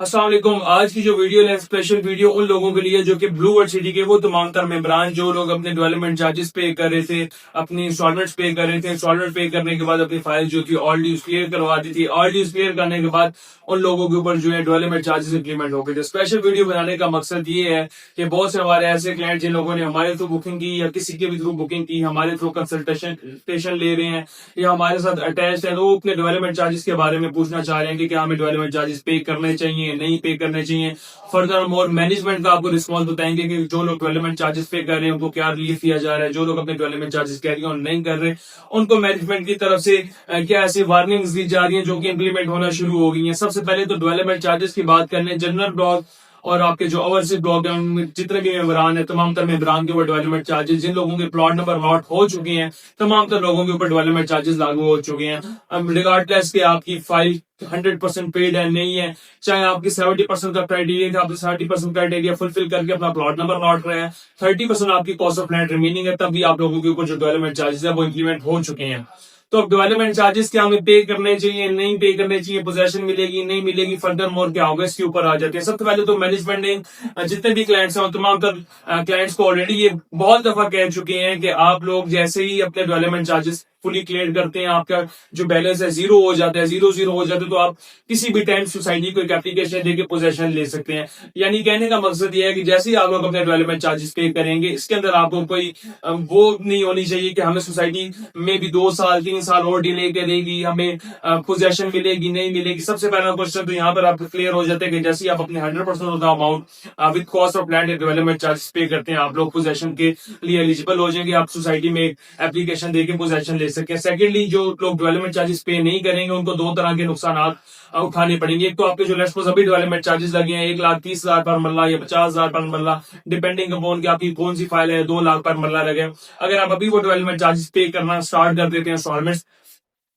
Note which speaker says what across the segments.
Speaker 1: अस्सलाम वालेकुम। आज की जो वीडियो है स्पेशल वीडियो उन लोगों के लिए जो कि ब्लू वर्ल्ड सिटी के वो तमाम तर मेंबरान जो लोग अपने डेवलपमेंट चार्जेस पे कर रहे थे, अपनी इंस्टॉलमेंट्स पे कर रहे थे, इंस्टॉलमेंट पे करने के बाद अपनी फाइल जो थी ऑल ड्यूज क्लियर करवाती थी, ऑल ड्यूज क्लियर करने के बाद उन लोगों के ऊपर जो है डेवलपमेंट चार्जेस इंप्लीमेंट हो गए थे। स्पेशल वीडियो बनाने का मकसद ये है कि बहुत से हमारे ऐसे क्लाइंट जिन लोगों ने हमारे थ्रू बुकिंग की या किसी के भी थ्रू बुकिंग की, हमारे थ्रू कंसल्टेशन ले रहे हैं या हमारे साथ अटैच है, तो वो अपने डेवलपमेंट चार्जेस के बारे में पूछना चाह रहे हैं कि क्या हमें डेवलपमेंट चार्जेस पे करने चाहिए, नहीं पे करने चाहिए। फर्दर मोर मैनेजमेंट का आपको रिस्पॉन्स बताएंगे कि जो लोग डेवलपमेंट चार्जेस पे कर रहे हैं उनको क्या रिलीफ दिया जा रहा है, जो लोग अपने डेवलपमेंट चार्जेस कैरी ऑन नहीं कर रहे उनको मैनेजमेंट की तरफ से क्या ऐसी वार्निंग्स दी जा रही है जो कि इंप्लीमेंट होना शुरू हो गई है। सबसे पहले तो डेवलपमेंट चार्जेस की बात करने, जनरल ब्लॉक और आपके जो ओवरसीज ब्लॉक है उनमें जितने भी मेंबरान है, तमाम तर मेंबरान के ऊपर डेवलपमेंट चार्जेस, जिन लोगों के प्लॉट नंबर अलॉट हो चुके हैं, तमाम तर लोगों के ऊपर डेवलपमेंट चार्जेस लागू हो चुके हैं। अब रिगार्डलेस के आपकी फाइल 100% पेड है नहीं है, चाहे आपकी 70% का क्राइटेरिया था, आपने 70% क्राइटेरिया फुलफिल करके अपना प्लॉट नंबर लौट रहा है, 30% आपकी कॉस्ट ऑफ लैंड रिमेनिंग है, तब भी आप लोगों के ऊपर जो डेवलपमेंट चार्जेस है वो इंप्लीमेंट हो चुके हैं। तो अब डेवलपमेंट चार्जेस क्या हमें पे करने चाहिए, नहीं पे करने चाहिए, पोजेशन मिलेगी नहीं मिलेगी, फर्दर मोर क्या होगा, इसके ऊपर आ जाते हैं। सबसे पहले तो मैनेजमेंट ने जितने भी क्लाइंट्स हैं तमाम तर क्लाइंट्स को ऑलरेडी ये बहुत दफा कह चुके हैं कि आप लोग जैसे ही अपने डेवलपमेंट चार्जेस फुली क्लियर करते हैं, आपका जो बैलेंस है जीरो हो जाता है, जीरो हो जाता है, तो आप किसी भी टाइम सोसाइटी को एक एप्लीकेशन देके पोजेशन ले सकते हैं। यानी कहने का मकसद ये है कि जैसे ही आप लोग अपने डेवलपमेंट चार्जेस पे करेंगे, इसके अंदर आपको कोई वो नहीं होनी चाहिए कि हमें सोसाइटी में भी 2 साल 3 साल और डिले करेगी, हमें पोजेशन मिलेगी नहीं मिलेगी। सबसे पहला क्वेश्चन तो यहाँ पर आपको क्लियर हो जाता है कि जैसे ही आप अपने 100% of the amount with cost of land development charges पे करते हैं, आप लोग पोजेशन के लिए एलिजिबल हो जाएंगे, आप सोसाइटी में एप्लीकेशन देके पोजेशन ले सके। सेकेंडली, जो लोग डेवलपमेंट चार्जेस पे नहीं करेंगे उनको दो तरह के नुकसान उठाने पड़ेंगे। एक तो आपके जो लेट्स सपोज अभी डेवलपमेंट चार्जेस लगे हैं 1,30,000 पर मरला या 50,000 पर मरला, डिपेंडिंग अपॉन कि आपकी कौन सी फाइल है, 2 लाख पर मरला लगे। अगर आप अभी वो डेवलपमेंट चार्जेस पे करना स्टार्ट कर देते हैं इंस्टॉलमेंट्स,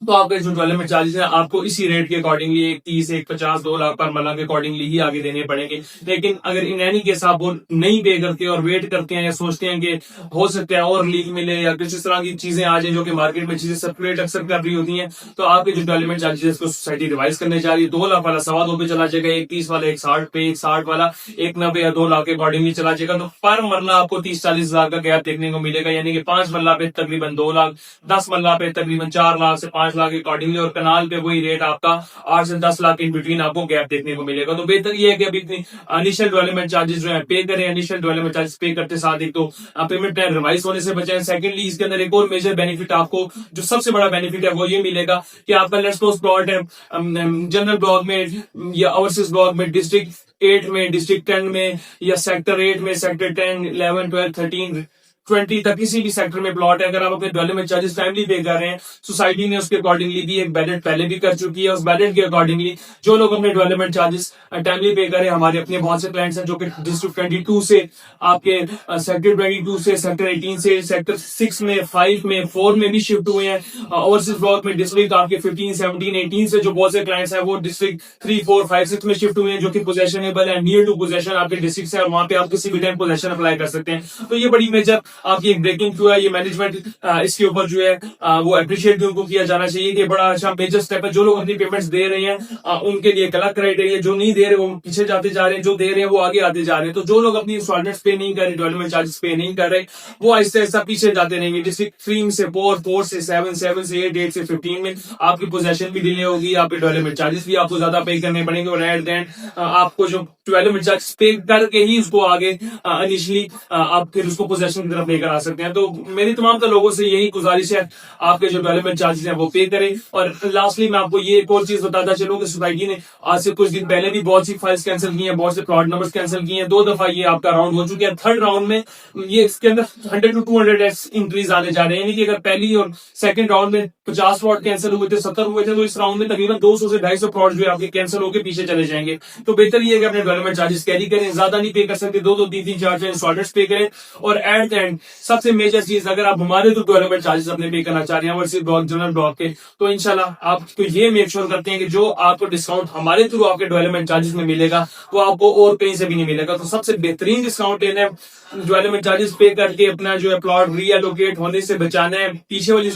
Speaker 1: तो आपके जो डेवलपमेंट चार्जेस हैं आपको इसी रेट के अकॉर्डिंगली 1,30, 1,50, 2 लाख पर मरला के अकॉर्डिंगली ही आगे देने पड़ेंगे। लेकिन अगर इन एनी केस आप वो नहीं पे करते और वेट करते हैं या सोचते हैं कि हो सकता है और लीक मिले या कुछ इस तरह की चीजें आ जाए जो कि मार्केट में चीजें सर्कुलेट अक्सर कर रही होती हैं, तो आपके जो डेवलपमेंट चार्जेस को सोसाइटी रिवाइज करने जा रही है। 2 लाख वाला 2.25 पे चला जाएगा, 1,30 वाला 1,60 पे, 1,60 वाला 1,90 या 2 लाख के अकॉर्डिंगली चला जाएगा। तो पर मरला आपको 30-40 हजार का गैप देखने को मिलेगा, यानी कि 5 मरला पे तकरीबन 2 लाख, 10 मरला पे तकरीबन 4 लाख से 5 लाख के अकॉर्डिंगली, और कनाल पे वही रेट आपका 8 से 10 लाख इन बिटवीन आपको गैप देखने को मिलेगा। तो बेहतर ये है कि अभी इनिशियल डेवलपमेंट चार्जेस जो है पे करें। इनिशियल डेवलपमेंट चार्जेस पे करते साथ एक तो पेमेंट प्लान रिवाइज होने से बचाएं। सेकंडली, इसके अंदर एक और मेजर बेनिफिट आपको, जो सबसे बड़ा बेनिफिट है वो ये मिलेगा कि आपका लेट्स सपोज प्लॉट है जनरल ब्लॉक में या ओवरसीज ब्लॉक में, डिस्ट्रिक्ट 8 में, डिस्ट्रिक्ट 10 में या सेक्टर 8 में, सेक्टर 10, 11, 12, 13, 20 तक किसी भी सेक्टर में प्लॉट है। अगर आप अपने डेवलपमेंट चार्जेस टाइमली पे कर रहे हैं, सोसाइटी ने उसके अकॉर्डिंगली भी एक बैलेट पहले भी कर चुकी है, उस बैलेट के अकॉर्डिंगली जो लोग अपने डेवलपमेंट चार्जेस टाइमली पे करें, हमारे अपने बहुत से क्लाइंट्स हैं जो कि डिस्ट्रिक्ट 22 से आपके सेक्टर 22 से, सेक्टर 18 से, सेक्टर 6 में, 5 में, 4 में भी शिफ्ट हुए हैं। ओवरसीज ब्लॉक में डिस्ट्रिक्ट आपके 15, 17, 18 से जो बहुत से क्लाइंट्स हैं वो डिस्ट्रिक्ट 3, 4, 5, 6 में शिफ्ट हुए हैं, जो कि पोजेशनेबल है, नियर टू पोजेशन आपके डिस्ट्रिक्ट है, और वहां पे आप किसी भी टाइम पोजेशन अप्लाई कर सकते हैं। तो ये बड़ी मेजर आपकी एक ब्रेकिंग थ्रू है। ये मैनेजमेंट इसके ऊपर जो है वो अप्रिशिएट भी उनको किया जाना चाहिए कि बड़ा अच्छा मेजर स्टेप है। जो लोग अपनी पेमेंट्स दे रहे हैं उनके लिए अलग क्राइटेरिया, जो नहीं दे रहे वो पीछे जाते जा रहे हैं, जो दे रहे हैं वो आगे आते जा रहे हैं। तो जो लोग अपनी इंस्टॉलमेंट्स पे नहीं कर रहे, डेवलपमेंट चार्जेस पे नहीं कर रहे, वो आहिस्ता आहिस्ता पीछे जाते रहेंगे। डिस्ट्रिक्ट 3 से 4, 4 से 7, 7 से 8, 8 से 15 में आपकी पोजेशन भी डिले होगी, आपके डेवलपमेंट चार्जेस भी आपको ज्यादा पे करने पड़ेंगे, और एट द एंड आपको जो डेवलपमेंट चार्जेस पे करके ही उसको आगे इनिशियली आप फिर उसको पोजेशन की तरफ लेकर आ सकते हैं। तो मेरी तमाम तो लोगों से यही गुजारिश है, आपके जो डेवलपमेंट चार्जेस हैं वो पे करें। और लास्टली मैं आपको ये एक और चीज बताता चलूं कि सोसाइटी ने आज से कुछ दिन पहले भी बहुत सी फाइल्स कैंसिल की हैं, बहुत से प्लॉट नंबर्स कैंसिल किए हैं। 2 दफा ये आपका राउंड हो चुका है। थर्ड राउंड में ये इसके अंदर 100 to 200 इंक्रीज आने जा रहे हैं, यानी कि अगर पहली और सेकंड राउंड में 50 प्लॉट कैंसिल हुए थे, 70 हुए थे, तो इस राउंड में तकरीबन 200 से 250 प्लॉट जो है आपके कैंसिल होकर पीछे चले जाएंगे। तो बेहतर ये है कि अपने डेवलपमेंट चार्जेस कैरी करें, ज्यादा नहीं पे कर सकते, 2-2, 3-3, 4-4 इंस्टॉलमेंट्स पे करें, और एट द एंड पॉइंट, सबसे मेजर चीज, अगर आप हमारे थ्रू डेवलपमेंट चार्जेस अपने पे करना चाह रहे हैं ओवरसीज ब्लॉक, जनरल ब्लॉक के, तो इंशाल्लाह आपको ये मेक श्योर करते हैं कि जो आपको डिस्काउंट हमारे थ्रू आपके डेवलपमेंट चार्जेस में मिलेगा वो आपको और कहीं से भी नहीं मिलेगा। तो सबसे बेहतरीन डिस्काउंट लेना है, डेवलपमेंट चार्जेस पे करके अपना जो है प्लॉट रीएलोकेट होने से बचाना है पीछे वाली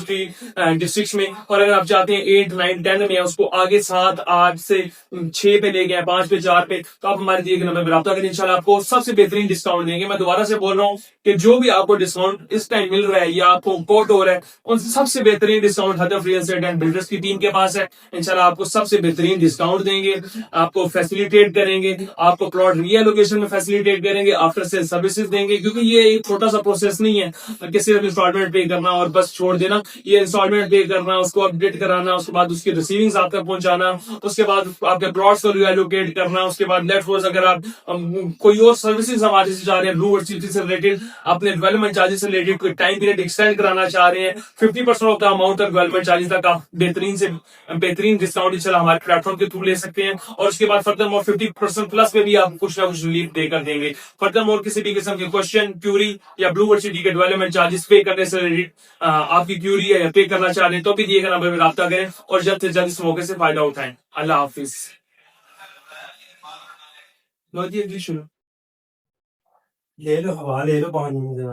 Speaker 1: डिस्ट्रिक्ट में। और अगर आप चाहते हैं 8, 9, 10 में उसको आगे 7, 8 से 6 पे ले गए, 5 पे, 4 पे, तो आप हमारे दिए गए नंबर पर रब्ता करें, इंशाल्लाह आपको सबसे बेहतरीन डिस्काउंट देंगे। मैं दोबारा से बोल रहा हूँ कि जो भी आपको डिस्काउंट इस टाइम मिल रहा है या आपको कोट हो रहा है, उन सबसे बेहतरीन डिस्काउंट हदफ रियल एस्टेट एंड बिल्डर्स की टीम के पास है। इंशाल्लाह आपको सबसे बेहतरीन डिस्काउंट देंगे, आपको फैसिलिटेट करेंगे, आपको प्लॉट रीएलोकेशन में फैसिलिटेट करेंगे, आफ्टर सेल सर्विसेज देंगे, क्योंकि ये एक छोटा सा प्रोसेस नहीं है कि सिर्फ इंस्टॉलमेंट पे करना और बस छोड़ देना। ये इंस्टॉलमेंट पे करना, उसको अपडेट कराना, उसके बाद उसकी रिसीविंग्स आप तक पहुंचाना, उसके बाद आपके प्लॉट्स को रीएलोकेट करना, उसके बाद लेट सपोज अगर आप कोई और सर्विसेज हमारे से चाह रहे हैं, ब्लू वर्ल्ड सिटी से रिलेटेड, अपने डेवलपमेंट चार्जेस से रिलेटेड कोई टाइम पीरियड एक्सटेंड कराना चाह रहे हैं, 50% ऑफ द अमाउंट तक डेवलपमेंट चार्जेस तक आप बेहतरीन से बेहतरीन डिस्काउंट इंशाल्लाह हमारे प्लेटफॉर्म के थ्रू ले सकते हैं। और उसके बाद फर्दर मोर 50% प्लस पे भी आप कुछ ना कुछ रिलीफ देकर देंगे। फर्दर मोर किसी भी किस्म के क्वेश्चन, क्यूरी या ब्लू वर्ल्ड सिटी के डेवलपमेंट चार्जेस पे करने से रिलेटेड आपकी क्यूरी है या पे करना चाह रहे हैं, तो भी दिए गए नंबर पर रब्ता करें और जल्द से जल्द इस मौके से फायदा उठाएं। अल्लाह हाफिज। लो जी, अगली शुरू।
Speaker 2: ले लो हवा ले लो पानी में जरा।